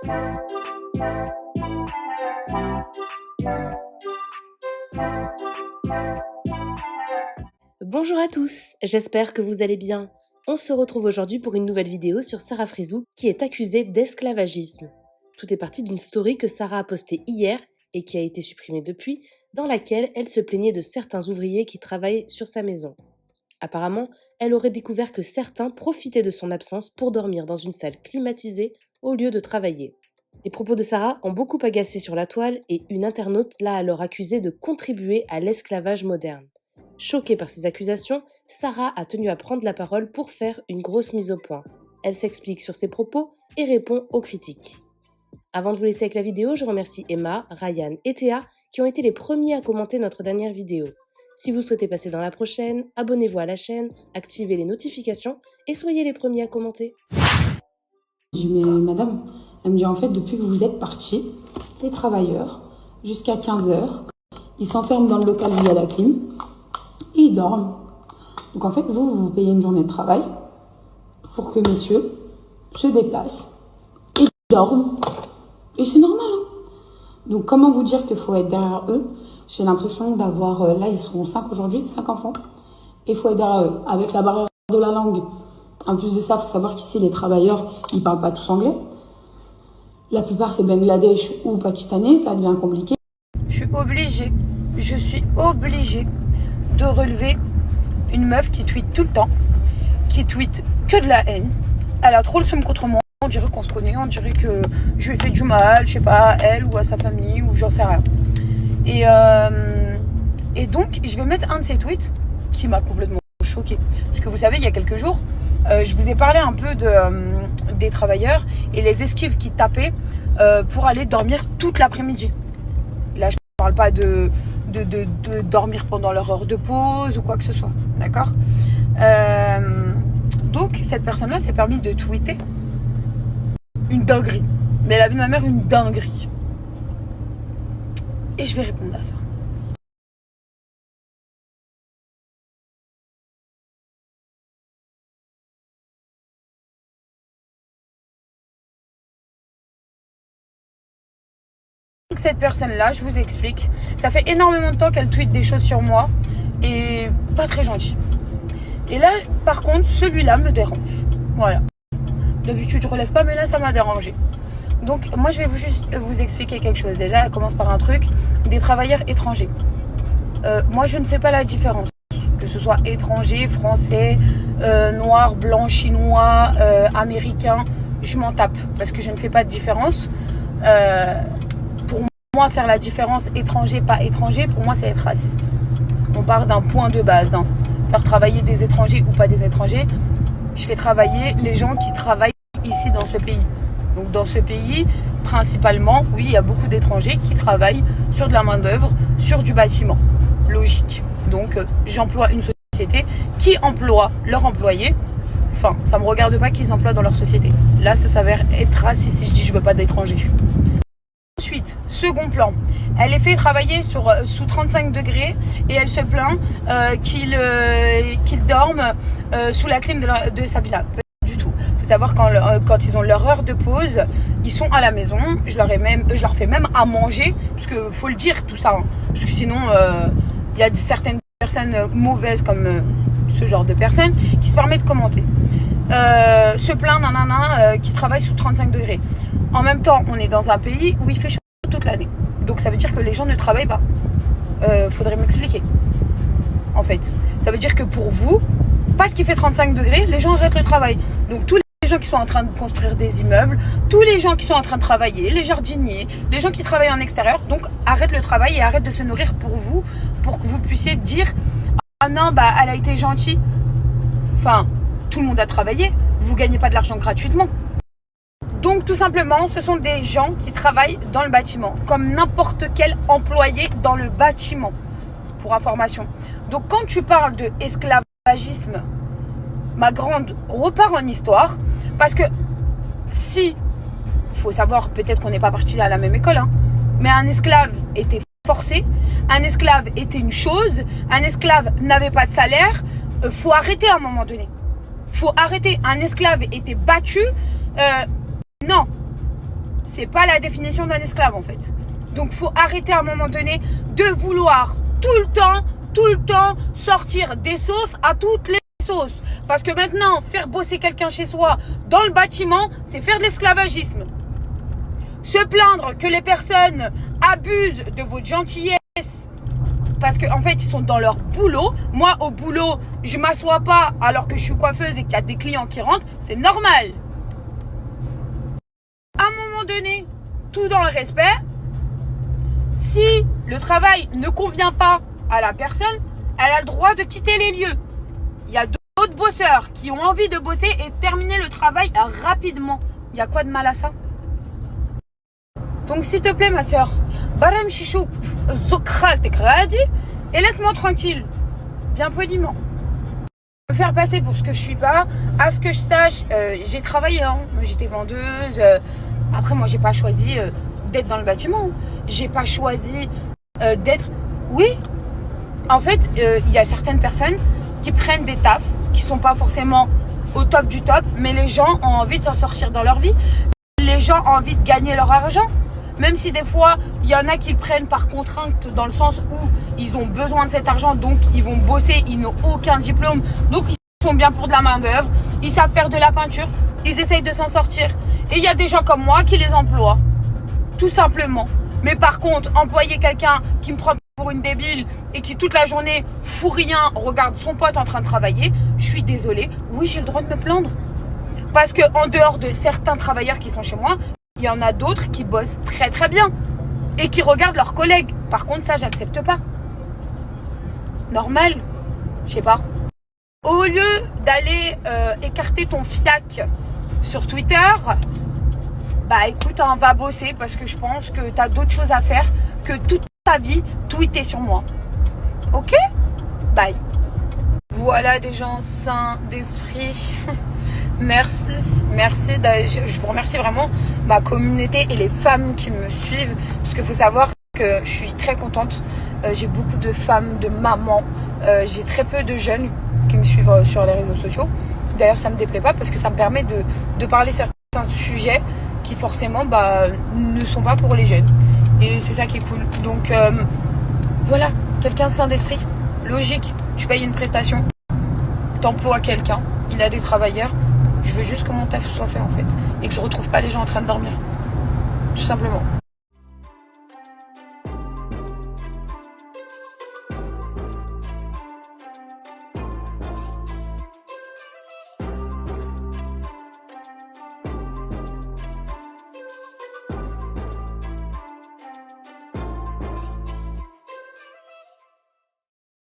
Bonjour à tous, j'espère que vous allez bien. On se retrouve aujourd'hui pour une nouvelle vidéo sur Sarah Frizou qui est accusée d'esclavagisme. Tout est parti d'une story que Sarah a postée hier et qui a été supprimée depuis, dans laquelle elle se plaignait de certains ouvriers qui travaillent sur sa maison. Apparemment, elle aurait découvert que certains profitaient de son absence pour dormir dans une salle climatisée au lieu de travailler. Les propos de Sarah ont beaucoup agacé sur la toile et une internaute l'a alors accusée de contribuer à l'esclavage moderne. Choquée par ces accusations, Sarah a tenu à prendre la parole pour faire une grosse mise au point. Elle s'explique sur ses propos et répond aux critiques. Avant de vous laisser avec la vidéo, je remercie Emma, Ryan et Théa qui ont été les premiers à commenter notre dernière vidéo. Si vous souhaitez passer dans la prochaine, abonnez-vous à la chaîne, activez les notifications et soyez les premiers à commenter. Je dis mais madame, elle me dit en fait depuis que vous êtes partis, les travailleurs, jusqu'à 15h, ils s'enferment dans le local via la clim et ils dorment. Donc en fait vous payez une journée de travail pour que messieurs se déplacent et dorment. Et c'est normal hein. Donc comment vous dire qu'il faut être derrière eux? J'ai l'impression d'avoir, là ils sont 5 aujourd'hui, 5 enfants, et il faut être derrière eux, avec la barrière de la langue. En plus de ça, il faut savoir qu'ici les travailleurs, ils parlent pas tous anglais. La plupart c'est Bangladesh ou Pakistanais, ça devient compliqué. Je suis obligée de relever une meuf qui tweete tout le temps, qui tweete que de la haine. Elle a trop le seum contre moi, on dirait qu'on se connaît, on dirait que je lui ai fait du mal, je sais pas, à elle ou à sa famille ou j'en sais rien. Et donc, je vais mettre un de ces tweets qui m'a complètement choquée. Parce que vous savez, il y a quelques jours, je vous ai parlé un peu des travailleurs et les esquives qui tapaient pour aller dormir toute l'après-midi. Là, je ne parle pas de dormir pendant leur heure de pause ou quoi que ce soit. D'accord ? Donc, cette personne-là s'est permis de tweeter une dinguerie. Mais la vie de ma mère, une dinguerie. Et je vais répondre à ça. Cette personne-là, je vous explique, ça fait énormément de temps qu'elle tweete des choses sur moi et pas très gentil. Et là, par contre, celui-là me dérange. Voilà. D'habitude, je relève pas, mais là, ça m'a dérangé. Donc, moi, je vais juste vous expliquer quelque chose. Déjà, elle commence par un truc, des travailleurs étrangers. Moi, je ne fais pas la différence. Que ce soit étranger, français, noir, blanc, chinois, américain, je m'en tape. Parce que je ne fais pas de différence. Pour moi, faire la différence étranger, pas étranger, pour moi, c'est être raciste. On part d'un point de base. Hein. Faire travailler des étrangers ou pas des étrangers. Je fais travailler les gens qui travaillent ici dans ce pays. Donc dans ce pays, principalement, oui, il y a beaucoup d'étrangers qui travaillent sur de la main-d'œuvre, sur du bâtiment. Logique. Donc j'emploie une société qui emploie leurs employés. Enfin, ça ne me regarde pas qu'ils emploient dans leur société. Là, ça s'avère être raciste si je dis je veux pas d'étrangers. Ensuite, second plan, elle est fait travailler sous 35 degrés et elle se plaint qu'ils dorment sous la clim de sa villa. Il faut savoir quand ils ont leur heure de pause, ils sont à la maison. Je leur fais même à manger, parce que faut le dire tout ça, hein, parce que sinon il y a certaines personnes mauvaises comme ce genre de personnes qui se permettent de commenter. Se plaint qui travaille sous 35 degrés. En même temps, on est dans un pays où il fait chaud toute l'année. Donc ça veut dire que les gens ne travaillent pas. Faudrait m'expliquer. En fait, ça veut dire que pour vous, parce qu'il fait 35 degrés, les gens arrêtent le travail. Donc tous les gens qui sont en train de construire des immeubles, tous les gens qui sont en train de travailler, les jardiniers, les gens qui travaillent en extérieur, donc arrêtent le travail et arrêtent de se nourrir pour vous, pour que vous puissiez dire « Ah non, bah elle a été gentille ». Enfin, tout le monde a travaillé, vous gagnez pas de l'argent gratuitement. Donc tout simplement, ce sont des gens qui travaillent dans le bâtiment, comme n'importe quel employé dans le bâtiment, pour information. Donc quand tu parles de esclavagisme, ma grande, repart en histoire, parce que si, il faut savoir, peut-être qu'on n'est pas partis à la même école, hein, mais un esclave était forcé, un esclave était une chose, un esclave n'avait pas de salaire, faut arrêter à un moment donné. Faut arrêter, un esclave était battu, non, c'est pas la définition d'un esclave en fait. Donc faut arrêter à un moment donné de vouloir tout le temps sortir des sauces à toutes les sauces. Parce que maintenant, faire bosser quelqu'un chez soi dans le bâtiment, c'est faire de l'esclavagisme. Se plaindre que les personnes abusent de votre gentillesse parce qu'en fait, ils sont dans leur boulot. Moi, au boulot, je m'assois pas alors que je suis coiffeuse et qu'il y a des clients qui rentrent. C'est normal. À un moment donné, tout dans le respect. Si le travail ne convient pas à la personne, elle a le droit de quitter les lieux. Il y a d'autres bosseurs qui ont envie de bosser et terminer le travail rapidement. Il y a quoi de mal à ça? Donc s'il te plaît ma soeur, baram chichou zokral tekradi et laisse-moi tranquille, bien poliment. Me faire passer pour ce que je suis pas, à ce que je sache, j'ai travaillé, hein. J'étais vendeuse. Après moi j'ai pas choisi d'être dans le bâtiment. J'ai pas choisi d'être. Oui. En fait, il y a certaines personnes qui prennent des tafs qui sont pas forcément au top du top, mais les gens ont envie de s'en sortir dans leur vie. Les gens ont envie de gagner leur argent. Même si des fois, il y en a qui le prennent par contrainte dans le sens où ils ont besoin de cet argent, donc ils vont bosser, ils n'ont aucun diplôme, donc ils sont bien pour de la main d'œuvre, ils savent faire de la peinture, ils essayent de s'en sortir. Et il y a des gens comme moi qui les emploient, tout simplement. Mais par contre, employer quelqu'un qui me prend pour une débile et qui toute la journée fout rien, regarde son pote en train de travailler, je suis désolée, oui j'ai le droit de me plaindre. Parce que en dehors de certains travailleurs qui sont chez moi, il y en a d'autres qui bossent très très bien et qui regardent leurs collègues. Par contre, ça, j'accepte pas. Normal, je sais pas. Au lieu d'aller écarter ton fiac sur Twitter, bah écoute, hein, va bosser parce que je pense que t'as d'autres choses à faire que toute ta vie tweeter sur moi. Ok? Bye. Voilà des gens sains d'esprit. Merci. Je vous remercie vraiment ma communauté et les femmes qui me suivent. Parce qu'il faut savoir que je suis très contente. J'ai beaucoup de femmes, de mamans. J'ai très peu de jeunes qui me suivent sur les réseaux sociaux. D'ailleurs, ça me déplaît pas parce que ça me permet de parler certains sujets qui forcément ne sont pas pour les jeunes. Et c'est ça qui est cool. Donc voilà, quelqu'un sain d'esprit. Logique, tu payes une prestation, t'emploies quelqu'un, il a des travailleurs. Je veux juste que mon taf soit fait en fait et que je retrouve pas les gens en train de dormir. Tout simplement.